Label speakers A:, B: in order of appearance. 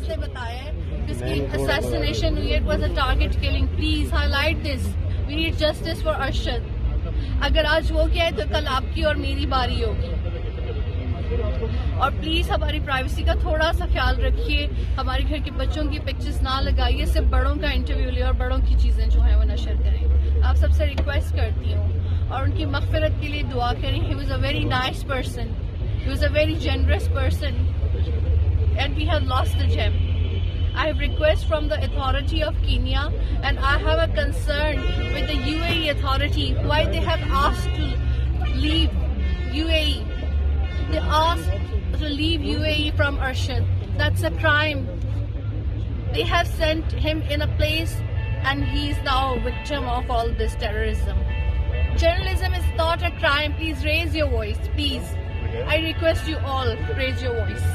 A: Police ने बताया है जिसकी assassination हुई है, it was a target killing. Please highlight this. We need justice for Arshad. अगर आज वो किया है तो कल आपकी और मेरी बारी होगी. और प्लीज हमारी प्राइवेसी का थोड़ा सा ख्याल रखिए. हमारे घर के बच्चों की पिक्चर्स ना लगाइए. सिर्फ बड़ों का इंटरव्यू ले और बड़ों की चीजें जो है वो नशर करें. आप सबसे रिक्वेस्ट करती हूँ और उनकी मग़फ़िरत के लिए दुआ करें. He was a very nice person. He was a very generous person. And we have lost the gem. I have request from the authority of Kenya, and I have a concern with the UAE authority why they have asked to leave UAE. They asked to leave UAE from Arshad. That's a crime. They have sent him in a place, and he is now a victim of all this terrorism. Journalism is not a crime. Please raise your voice. Please, I request you all raise your voice.